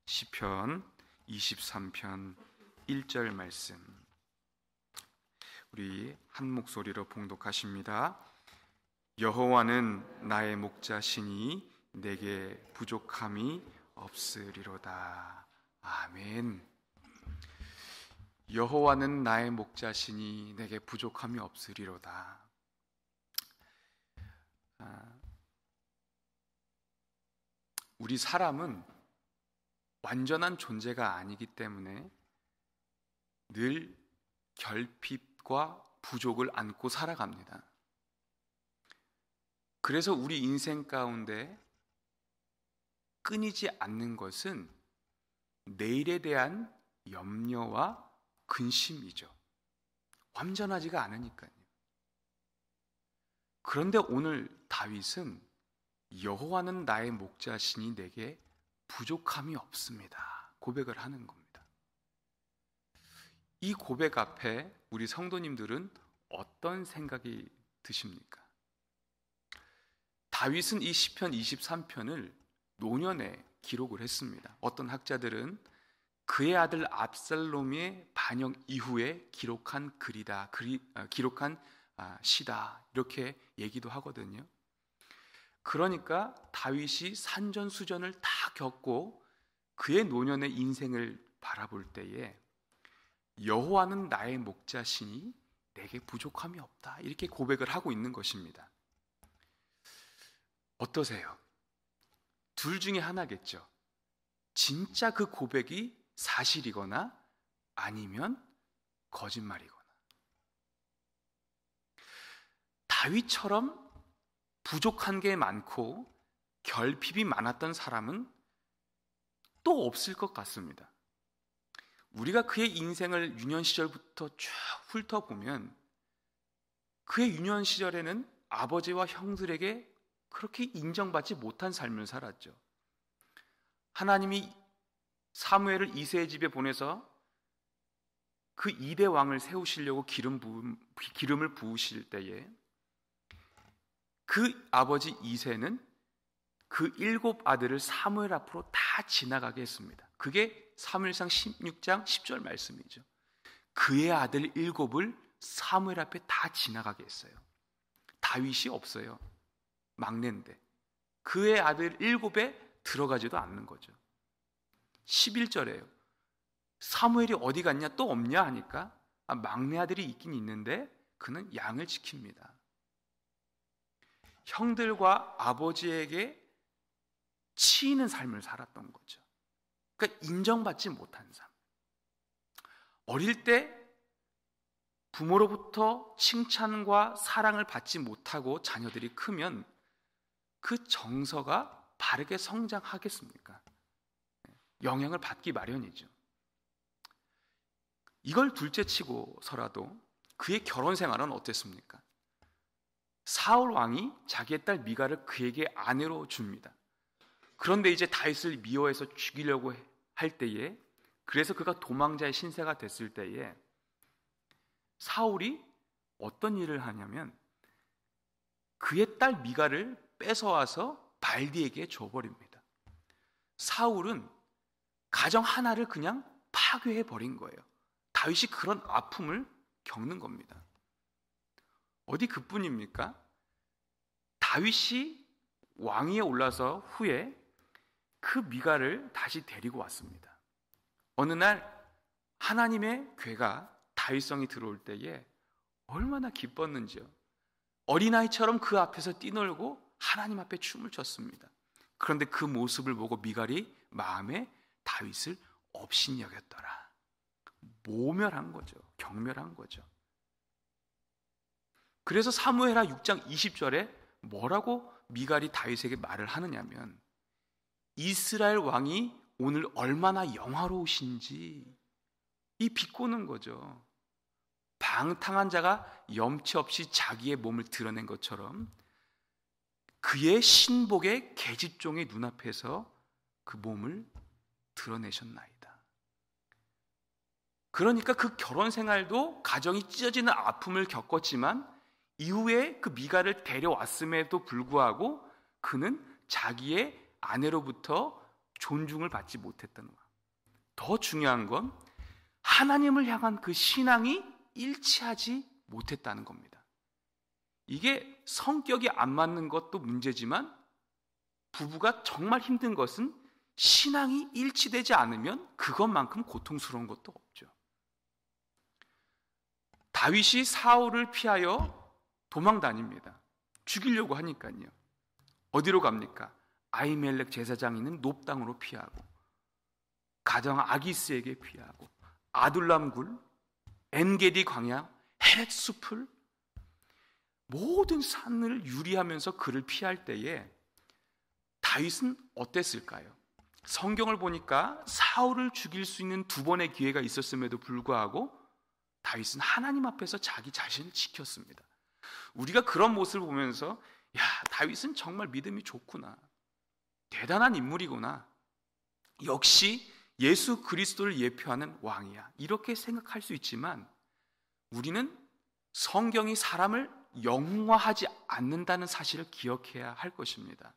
시편 23편 1절 말씀, 우리 한 목소리로 봉독하십니다. 여호와는 나의 목자시니 내게 부족함이 없으리로다. 아멘. 여호와는 나의 목자시니 내게 부족함이 없으리로다. 우리 사람은 완전한 존재가 아니기 때문에 늘 결핍과 부족을 안고 살아갑니다. 그래서 우리 인생 가운데 끊이지 않는 것은 내일에 대한 염려와 근심이죠. 완전하지가 않으니까요. 그런데 오늘 다윗은 여호와는 나의 목자시니 내게 부족함이 없습니다. 고백을 하는 겁니다. 이 고백 앞에 우리 성도님들은 어떤 생각이 드십니까? 다윗은 이 시편 23편을 노년에 기록을 했습니다. 어떤 학자들은 그의 아들 압살롬의 반역 이후에 기록한 글이다, 기록한 시다, 이렇게 얘기도 하거든요. 그러니까 다윗이 산전수전을 다 겪고 그의 노년의 인생을 바라볼 때에 여호와는 나의 목자시니 내게 부족함이 없다, 이렇게 고백을 하고 있는 것입니다. 어떠세요? 둘 중에 하나겠죠. 진짜 그 고백이 사실이거나 아니면 거짓말이거나. 다윗처럼 부족한 게 많고 결핍이 많았던 사람은 또 없을 것 같습니다. 우리가 그의 인생을 유년 시절부터 쭉 훑어보면 그의 유년 시절에는 아버지와 형들에게 그렇게 인정받지 못한 삶을 살았죠. 하나님이 사무엘을 이새의 집에 보내서 그 2대 왕을 세우시려고 기름을 부으실 때에 그 아버지 이새는 그 7 아들을 사무엘 앞으로 다 지나가게 했습니다. 그게 사무엘상 16장 10절 말씀이죠. 그의 아들 7을 사무엘 앞에 다 지나가게 했어요. 다윗이 없어요. 막내인데 그의 아들 7에 들어가지도 않는 거죠. 11절에요. 사무엘이 어디 갔냐, 또 없냐 하니까 막내 아들이 있긴 있는데 그는 양을 지킵니다. 형들과 아버지에게 치이는 삶을 살았던 거죠. 그러니까 인정받지 못한 삶. 어릴 때 부모로부터 칭찬과 사랑을 받지 못하고 자녀들이 크면 그 정서가 바르게 성장하겠습니까? 영향을 받기 마련이죠. 이걸 둘째치고서라도 그의 결혼 생활은 어땠습니까? 사울 왕이 자기의 딸 미갈을 그에게 아내로 줍니다. 그런데 이제 다윗을 미워해서 죽이려고 할 때에, 그래서 그가 도망자의 신세가 됐을 때에 사울이 어떤 일을 하냐면 그의 딸 미갈을 뺏어와서 발디에게 줘버립니다. 사울은 가정 하나를 그냥 파괴해 버린 거예요. 다윗이 그런 아픔을 겪는 겁니다. 어디 그뿐입니까? 다윗이 왕위에 올라서 후에 그 미갈을 다시 데리고 왔습니다. 어느 날 하나님의 괴가 다윗성이 들어올 때에 얼마나 기뻤는지요. 어린아이처럼 그 앞에서 뛰놀고 하나님 앞에 춤을 췄습니다. 그런데 그 모습을 보고 미갈이 마음에 다윗을 업신여겼더라. 모멸한 거죠. 경멸한 거죠. 그래서 사무엘하 6장 20절에 뭐라고 미갈이 다윗에게 말을 하느냐면 이스라엘 왕이 오늘 얼마나 영화로우신지, 이 비꼬는 거죠. 방탕한 자가 염치 없이 자기의 몸을 드러낸 것처럼 그의 신복의 계집종의 눈앞에서 그 몸을 드러내셨나이다. 그러니까 그 결혼 생활도 가정이 찢어지는 아픔을 겪었지만 이후에 그 미갈을 데려왔음에도 불구하고 그는 자기의 아내로부터 존중을 받지 못했던 거야. 더 중요한 건 하나님을 향한 그 신앙이 일치하지 못했다는 겁니다. 이게 성격이 안 맞는 것도 문제지만 부부가 정말 힘든 것은 신앙이 일치되지 않으면 그것만큼 고통스러운 것도 없죠. 다윗이 사울을 피하여 도망 다닙니다. 죽이려고 하니까요. 어디로 갑니까? 아히멜렉 제사장 있는 높 땅으로 피하고, 가장 아기스에게 피하고, 아둘람 굴, 엔게디 광야, 헤렛 숲을, 모든 산을 유리하면서 그를 피할 때에 다윗은 어땠을까요? 성경을 보니까 사울을 죽일 수 있는 2번의 기회가 있었음에도 불구하고 다윗은 하나님 앞에서 자기 자신을 지켰습니다. 우리가 그런 모습을 보면서 야, 다윗은 정말 믿음이 좋구나, 대단한 인물이구나, 역시 예수 그리스도를 예표하는 왕이야, 이렇게 생각할 수 있지만 우리는 성경이 사람을 영화하지 않는다는 사실을 기억해야 할 것입니다.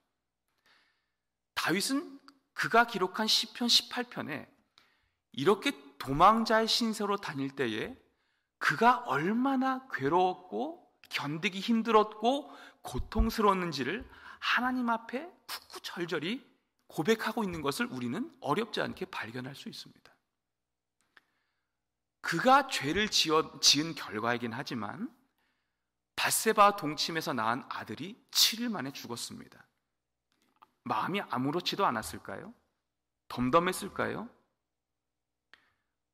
다윗은 그가 기록한 시편 18편에 이렇게 도망자의 신세로 다닐 때에 그가 얼마나 괴로웠고 견디기 힘들었고 고통스러웠는지를 하나님 앞에 푸꾸절절히 고백하고 있는 것을 우리는 어렵지 않게 발견할 수 있습니다. 그가 죄를 지은 결과이긴 하지만 밧세바와 동침해서 낳은 아들이 7일 만에 죽었습니다. 마음이 아무렇지도 않았을까요? 덤덤했을까요?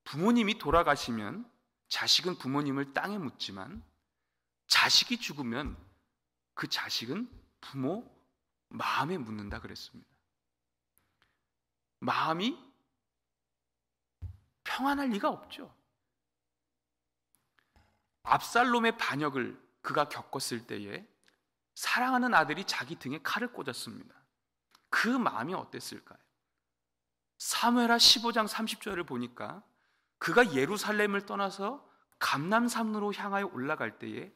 부모님이 돌아가시면 자식은 부모님을 땅에 묻지만 자식이 죽으면 그 자식은 부모 마음에 묻는다 그랬습니다. 마음이 평안할 리가 없죠. 압살롬의 반역을 그가 겪었을 때에 사랑하는 아들이 자기 등에 칼을 꽂았습니다. 그 마음이 어땠을까요? 사무엘하 15장 30절을 보니까 그가 예루살렘을 떠나서 감람산으로 향하여 올라갈 때에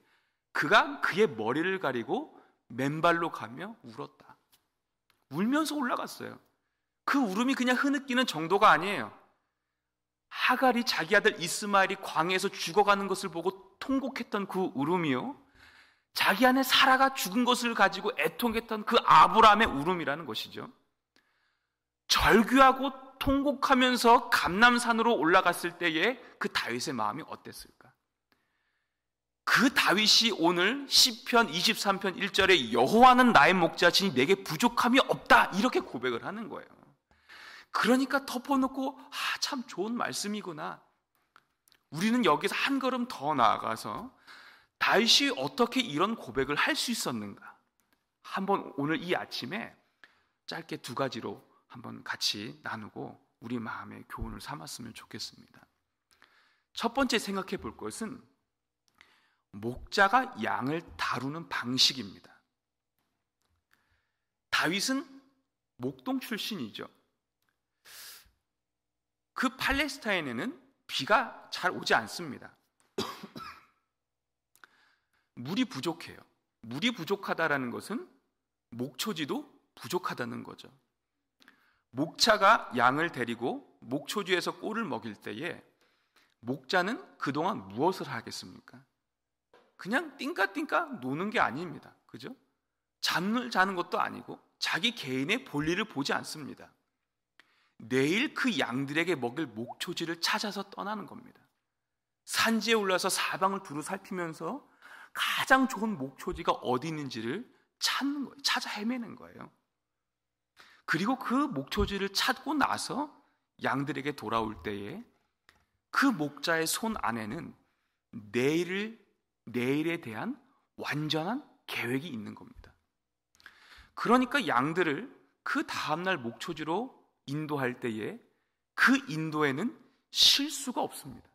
그가 그의 머리를 가리고 맨발로 가며 울었다. 울면서 올라갔어요. 그 울음이 그냥 흐느끼는 정도가 아니에요. 하갈이 자기 아들 이스마엘이 광야에서 죽어가는 것을 보고 통곡했던 그 울음이요, 자기 안에 사라가 죽은 것을 가지고 애통했던 그 아브라함의 울음이라는 것이죠. 절규하고 통곡하면서 감람산으로 올라갔을 때에 그 다윗의 마음이 어땠을까? 그 다윗이 오늘 시편 23편 1절에 여호와는 나의 목자시니 내게 부족함이 없다, 이렇게 고백을 하는 거예요. 그러니까 덮어놓고 참 좋은 말씀이구나. 우리는 여기서 한 걸음 더 나아가서 다윗이 어떻게 이런 고백을 할 수 있었는가, 한번 오늘 이 아침에 짧게 2가지로 한번 같이 나누고 우리 마음의 교훈을 삼았으면 좋겠습니다. 첫 번째 생각해 볼 것은 목자가 양을 다루는 방식입니다. 다윗은 목동 출신이죠. 그 팔레스타인에는 비가 잘 오지 않습니다. 물이 부족해요. 물이 부족하다라는 것은 목초지도 부족하다는 거죠. 목차가 양을 데리고 목초지에서 꼴을 먹일 때에 목자는 그동안 무엇을 하겠습니까? 그냥 띵까띵까 노는 게 아닙니다. 그죠? 잠을 자는 것도 아니고 자기 개인의 볼일을 보지 않습니다. 내일 그 양들에게 먹일 목초지를 찾아서 떠나는 겁니다. 산지에 올라서 사방을 두루 살피면서 가장 좋은 목초지가 어디 있는지를 찾는 거예요. 찾아 헤매는 거예요. 그리고 그 목초지를 찾고 나서 양들에게 돌아올 때에 그 목자의 손 안에는 내일에 대한 완전한 계획이 있는 겁니다. 그러니까 양들을 그 다음날 목초지로 인도할 때에 그 인도에는 실수가 없습니다.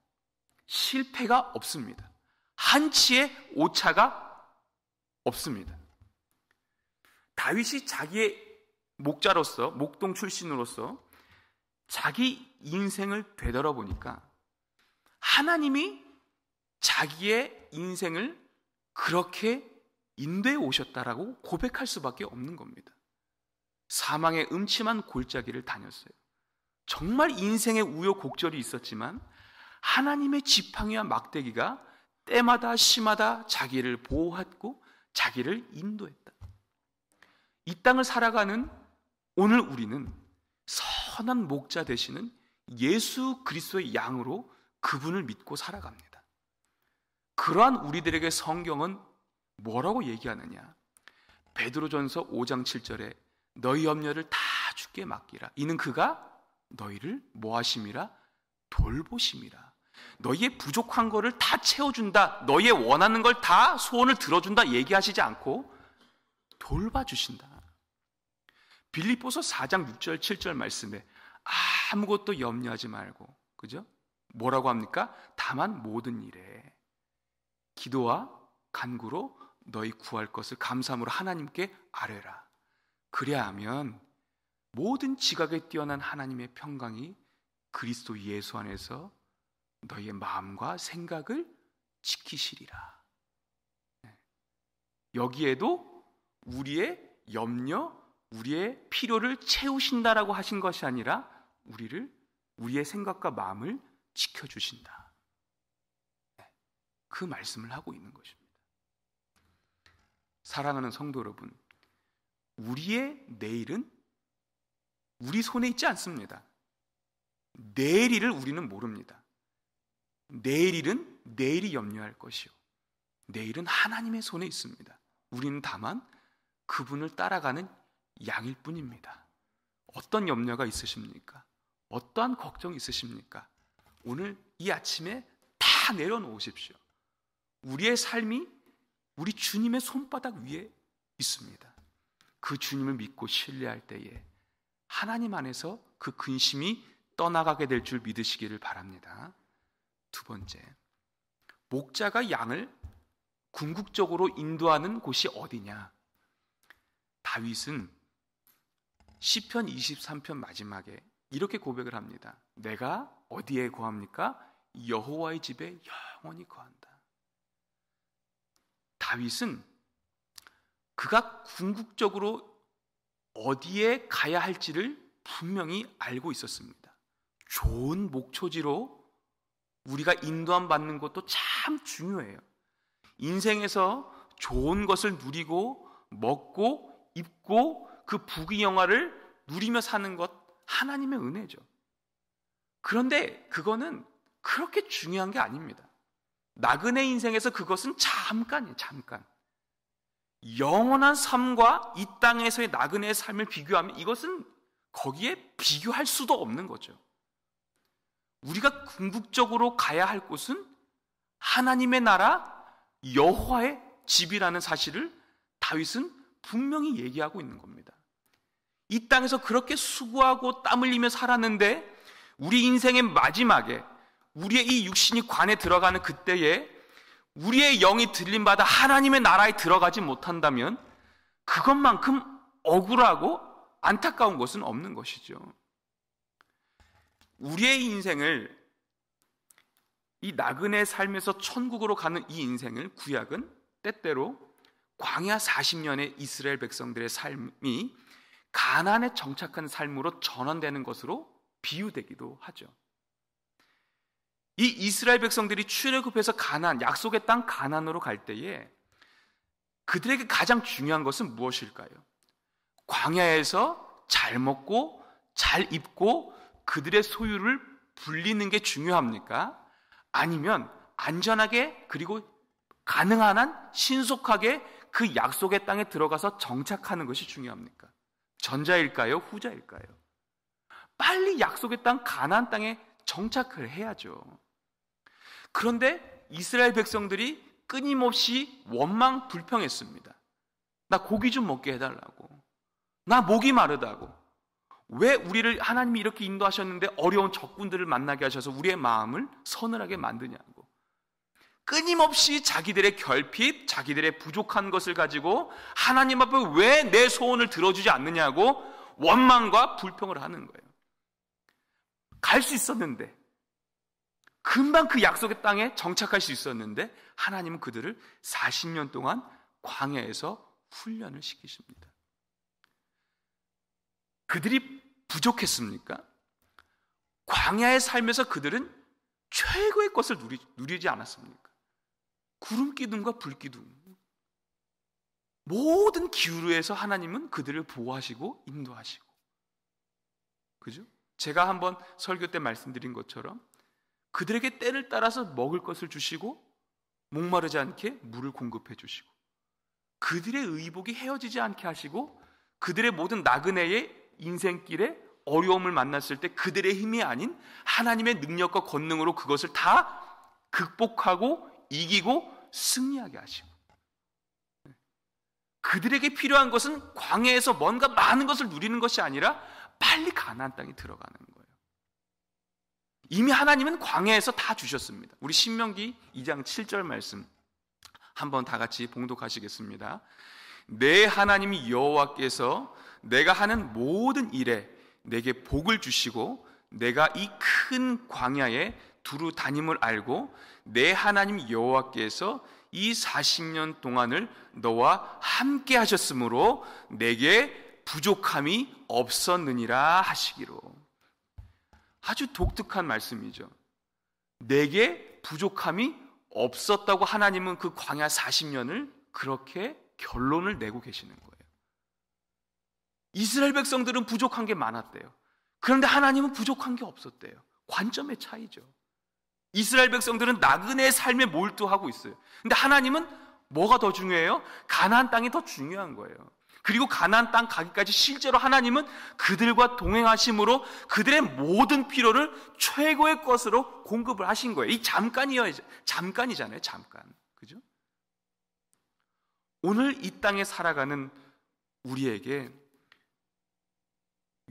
실패가 없습니다. 한치의 오차가 없습니다. 다윗이 자기의 목자로서, 목동 출신으로서 자기 인생을 되돌아보니까 하나님이 자기의 인생을 그렇게 인도해 오셨다라고 고백할 수밖에 없는 겁니다. 사망의 음침한 골짜기를 다녔어요. 정말 인생의 우여곡절이 있었지만 하나님의 지팡이와 막대기가 때마다 시마다 자기를 보호했고 자기를 인도했다. 이 땅을 살아가는 오늘 우리는 선한 목자 되시는 예수 그리스도의 양으로 그분을 믿고 살아갑니다. 그러한 우리들에게 성경은 뭐라고 얘기하느냐? 베드로전서 5장 7절에 너희 염려를 다 주께 맡기라. 이는 그가 너희를 뭐하심이라? 돌보심이라. 너희의 부족한 거를 다 채워준다. 너희의 원하는 걸 다 소원을 들어준다 얘기하시지 않고 돌봐주신다. 빌립보서 4장 6절 7절 말씀에 아무것도 염려하지 말고, 그죠? 뭐라고 합니까? 다만 모든 일에 기도와 간구로 너희 구할 것을 감사함으로 하나님께 아뢰라. 그래야 하면 모든 지각에 뛰어난 하나님의 평강이 그리스도 예수 안에서 너희의 마음과 생각을 지키시리라. 여기에도 우리의 염려, 우리의 필요를 채우신다라고 하신 것이 아니라 우리의 생각과 마음을 지켜주신다. 그 말씀을 하고 있는 것입니다. 사랑하는 성도 여러분, 우리의 내일은 우리 손에 있지 않습니다. 내일 일을 우리는 모릅니다. 내일 일은 내일이 염려할 것이요, 내일은 하나님의 손에 있습니다. 우리는 다만 그분을 따라가는 양일 뿐입니다. 어떤 염려가 있으십니까? 어떠한 걱정이 있으십니까? 오늘 이 아침에 다 내려놓으십시오. 우리의 삶이 우리 주님의 손바닥 위에 있습니다. 그 주님을 믿고 신뢰할 때에 하나님 안에서 그 근심이 떠나가게 될 줄 믿으시기를 바랍니다. 두 번째, 목자가 양을 궁극적으로 인도하는 곳이 어디냐? 다윗은 시편 23편 마지막에 이렇게 고백을 합니다. 내가 어디에 거합니까? 여호와의 집에 영원히 거한다. 다윗은 그가 궁극적으로 어디에 가야 할지를 분명히 알고 있었습니다. 좋은 목초지로 우리가 인도함 받는 것도 참 중요해요. 인생에서 좋은 것을 누리고 먹고 입고 그 부귀영화를 누리며 사는 것 하나님의 은혜죠. 그런데 그거는 그렇게 중요한 게 아닙니다. 나그네 인생에서 그것은 잠깐이에요. 잠깐. 영원한 삶과 이 땅에서의 나그네의 삶을 비교하면 이것은 거기에 비교할 수도 없는 거죠. 우리가 궁극적으로 가야 할 곳은 하나님의 나라 여호와의 집이라는 사실을 다윗은 분명히 얘기하고 있는 겁니다. 이 땅에서 그렇게 수고하고 땀 흘리며 살았는데 우리 인생의 마지막에 우리의 이 육신이 관에 들어가는 그때에 우리의 영이 들림받아 하나님의 나라에 들어가지 못한다면 그것만큼 억울하고 안타까운 것은 없는 것이죠. 우리의 인생을, 이 나그네 삶에서 천국으로 가는 이 인생을 구약은 때때로 광야 40년의 이스라엘 백성들의 삶이 가나안에 정착한 삶으로 전환되는 것으로 비유되기도 하죠. 이 이스라엘 백성들이 출애굽해서 가나안, 약속의 땅 가나안으로 갈 때에 그들에게 가장 중요한 것은 무엇일까요? 광야에서 잘 먹고 잘 입고 그들의 소유를 불리는 게 중요합니까? 아니면 안전하게 그리고 가능한 한 신속하게 그 약속의 땅에 들어가서 정착하는 것이 중요합니까? 전자일까요? 후자일까요? 빨리 약속의 땅 가나안 땅에 정착을 해야죠. 그런데 이스라엘 백성들이 끊임없이 원망 불평했습니다. 나 고기 좀 먹게 해달라고. 나 목이 마르다고. 왜 우리를 하나님이 이렇게 인도하셨는데 어려운 적군들을 만나게 하셔서 우리의 마음을 서늘하게 만드냐고. 끊임없이 자기들의 결핍, 자기들의 부족한 것을 가지고 하나님 앞에 왜 내 소원을 들어주지 않느냐고 원망과 불평을 하는 거예요. 갈 수 있었는데, 금방 그 약속의 땅에 정착할 수 있었는데 하나님은 그들을 40년 동안 광야에서 훈련을 시키십니다. 그들이 부족했습니까? 광야에 살면서 그들은 최고의 것을 누리지 않았습니까? 구름 기둥과 불 기둥, 모든 기후에서 하나님은 그들을 보호하시고 인도하시고, 그죠? 제가 한번 설교 때 말씀드린 것처럼 그들에게 때를 따라서 먹을 것을 주시고 목마르지 않게 물을 공급해 주시고, 그들의 의복이 헤어지지 않게 하시고, 그들의 모든 나그네의 인생길에 어려움을 만났을 때 그들의 힘이 아닌 하나님의 능력과 권능으로 그것을 다 극복하고 이기고 승리하게 하시고, 그들에게 필요한 것은 광야에서 뭔가 많은 것을 누리는 것이 아니라 빨리 가나안 땅에 들어가는 거예요. 이미 하나님은 광야에서 다 주셨습니다. 우리 신명기 2장 7절 말씀 한번 다 같이 봉독하시겠습니다. 내 하나님 여호와께서 내가 하는 모든 일에 내게 복을 주시고 내가 이 큰 광야에 두루 다님을 알고 내 하나님 여호와께서 이 40년 동안을 너와 함께 하셨으므로 내게 부족함이 없었느니라 하시기로. 아주 독특한 말씀이죠. 내게 부족함이 없었다고 하나님은 그 광야 40년을 그렇게 결론을 내고 계시는 거예요. 이스라엘 백성들은 부족한 게 많았대요. 그런데 하나님은 부족한 게 없었대요. 관점의 차이죠. 이스라엘 백성들은 나그네의 삶에 몰두하고 있어요. 근데 하나님은 뭐가 더 중요해요? 가나안 땅이 더 중요한 거예요. 그리고 가나안 땅 가기까지 실제로 하나님은 그들과 동행하심으로 그들의 모든 필요를 최고의 것으로 공급을 하신 거예요. 이 잠깐이잖아요. 잠깐. 그죠? 오늘 이 땅에 살아가는 우리에게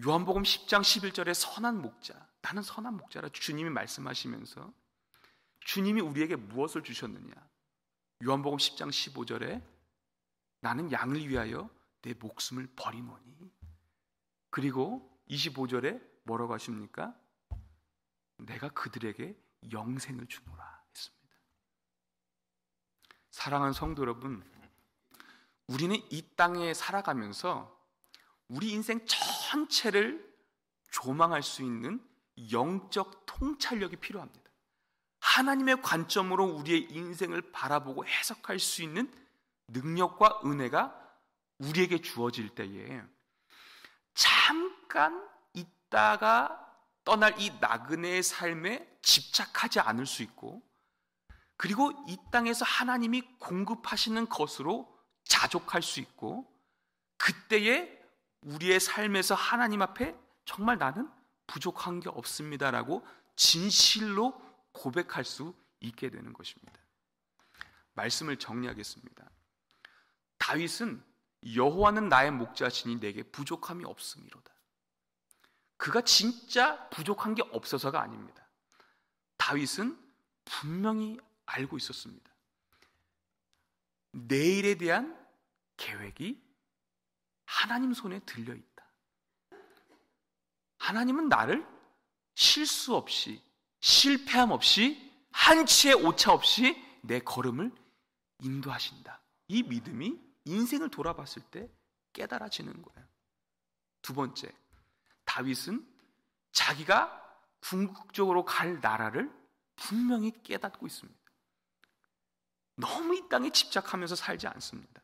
요한복음 10장 11절에 선한 목자, 나는 선한 목자라 주님이 말씀하시면서 주님이 우리에게 무엇을 주셨느냐? 요한복음 10장 15절에 나는 양을 위하여 내 목숨을 버리노니, 그리고 25절에 뭐라고 하십니까? 내가 그들에게 영생을 주노라 했습니다. 사랑하는 성도 여러분, 우리는 이 땅에 살아가면서 우리 인생 전체를 조망할 수 있는 영적 통찰력이 필요합니다. 하나님의 관점으로 우리의 인생을 바라보고 해석할 수 있는 능력과 은혜가 우리에게 주어질 때에 잠깐 있다가 떠날 이 나그네의 삶에 집착하지 않을 수 있고, 그리고 이 땅에서 하나님이 공급하시는 것으로 자족할 수 있고, 그때에 우리의 삶에서 하나님 앞에 정말 나는 부족한 게 없습니다라고 진실로 고백할 수 있게 되는 것입니다. 말씀을 정리하겠습니다. 다윗은 여호와는 나의 목자시니 내게 부족함이 없음이로다. 그가 진짜 부족한 게 없어서가 아닙니다. 다윗은 분명히 알고 있었습니다. 내일에 대한 계획이 하나님 손에 들려있다. 하나님은 나를 실수 없이, 실패함 없이, 한치의 오차 없이 내 걸음을 인도하신다. 이 믿음이 인생을 돌아봤을 때 깨달아지는 거예요. 두 번째, 다윗은 자기가 궁극적으로 갈 나라를 분명히 깨닫고 있습니다. 너무 이 땅에 집착하면서 살지 않습니다.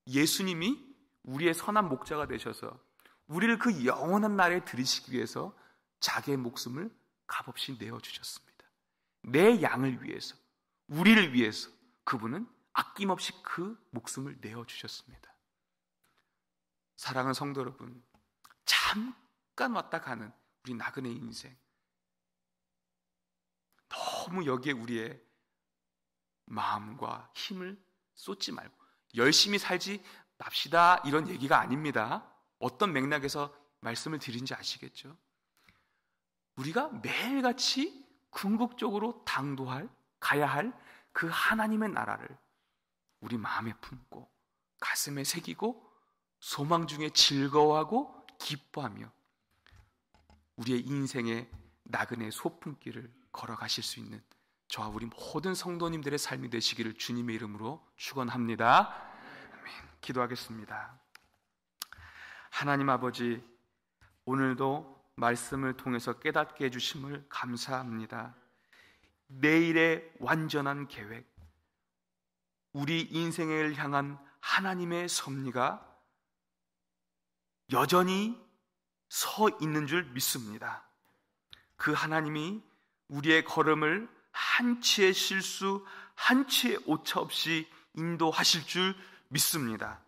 예수님이 우리의 선한 목자가 되셔서 우리를 그 영원한 나라에 들이시기 위해서 자기의 목숨을 값없이 내어주셨습니다. 내 양을 위해서, 우리를 위해서 그분은 아낌없이 그 목숨을 내어주셨습니다. 사랑하는 성도 여러분, 잠깐 왔다 가는 우리 나그네 인생, 너무 여기에 우리의 마음과 힘을 쏟지 말고 열심히 살지 맙시다, 이런 얘기가 아닙니다. 어떤 맥락에서 말씀을 드린지 아시겠죠? 우리가 매일같이 궁극적으로 가야 할 그 하나님의 나라를 우리 마음에 품고 가슴에 새기고 소망 중에 즐거워하고 기뻐하며 우리의 인생의 나그네 소풍길을 걸어가실 수 있는 저와 우리 모든 성도님들의 삶이 되시기를 주님의 이름으로 축원합니다. 아멘. 기도하겠습니다. 하나님 아버지, 오늘도 말씀을 통해서 깨닫게 해주심을 감사합니다. 내일의 완전한 계획, 우리 인생을 향한 하나님의 섭리가 여전히 서 있는 줄 믿습니다. 그 하나님이 우리의 걸음을 한치의 실수, 한치의 오차 없이 인도하실 줄 믿습니다.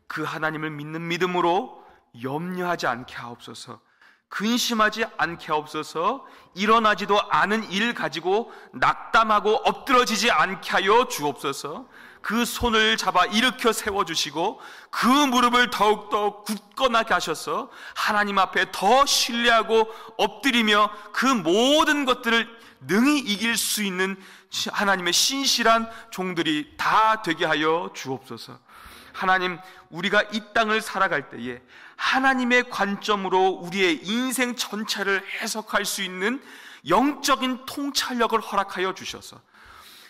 그 하나님을 믿는 믿음으로 염려하지 않게 하옵소서. 근심하지 않게 하옵소서. 일어나지도 않은 일 가지고 낙담하고 엎드러지지 않게 하여 주옵소서. 그 손을 잡아 일으켜 세워주시고 그 무릎을 더욱더 굳건하게 하셔서 하나님 앞에 더 신뢰하고 엎드리며 그 모든 것들을 능히 이길 수 있는 하나님의 신실한 종들이 다 되게 하여 주옵소서. 하나님, 우리가 이 땅을 살아갈 때에 하나님의 관점으로 우리의 인생 전체를 해석할 수 있는 영적인 통찰력을 허락하여 주셔서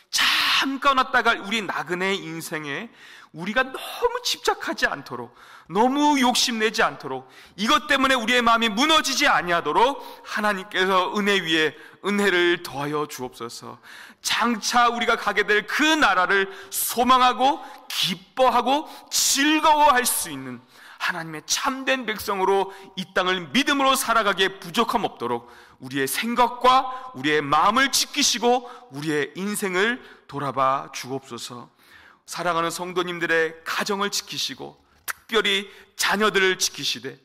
잠깐 왔다가 우리 나그네 인생에 우리가 너무 집착하지 않도록, 너무 욕심내지 않도록, 이것 때문에 우리의 마음이 무너지지 아니하도록 하나님께서 은혜 위에 은혜를 더하여 주옵소서. 장차 우리가 가게 될 그 나라를 소망하고 기뻐하고 즐거워할 수 있는 하나님의 참된 백성으로 이 땅을 믿음으로 살아가기에 부족함 없도록 우리의 생각과 우리의 마음을 지키시고 우리의 인생을 돌아봐 주옵소서. 사랑하는 성도님들의 가정을 지키시고 특별히 자녀들을 지키시되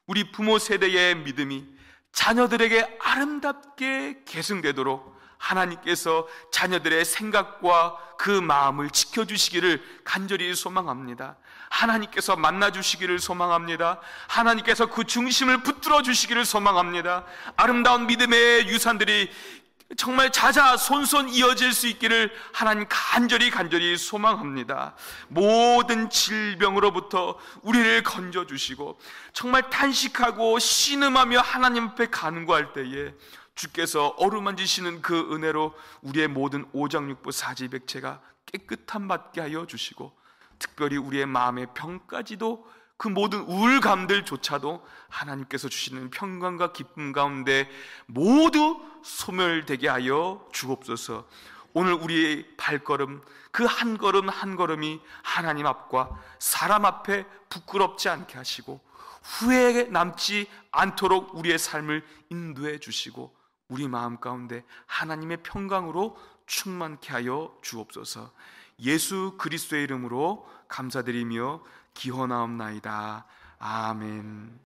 우리 부모 세대의 믿음이 자녀들에게 아름답게 계승되도록 하나님께서 자녀들의 생각과 그 마음을 지켜주시기를 간절히 소망합니다. 하나님께서 만나주시기를 소망합니다. 하나님께서 그 중심을 붙들어 주시기를 소망합니다. 아름다운 믿음의 유산들이 정말 자자손손 이어질 수 있기를 하나님 간절히 소망합니다. 모든 질병으로부터 우리를 건져주시고 정말 탄식하고 신음하며 하나님 앞에 간구할 때에 주께서 어루만지시는 그 은혜로 우리의 모든 오장육부 사지백체가 깨끗함 받게 하여 주시고 특별히 우리의 마음의 병까지도 그 모든 우울감들조차도 하나님께서 주시는 평강과 기쁨 가운데 모두 소멸되게 하여 주옵소서. 오늘 우리의 발걸음, 그 한 걸음 한 걸음이 하나님 앞과 사람 앞에 부끄럽지 않게 하시고 후회에 남지 않도록 우리의 삶을 인도해 주시고 우리 마음 가운데 하나님의 평강으로 충만케 하여 주옵소서. 예수 그리스도의 이름으로 감사드리며 기원하옵나이다. 아멘.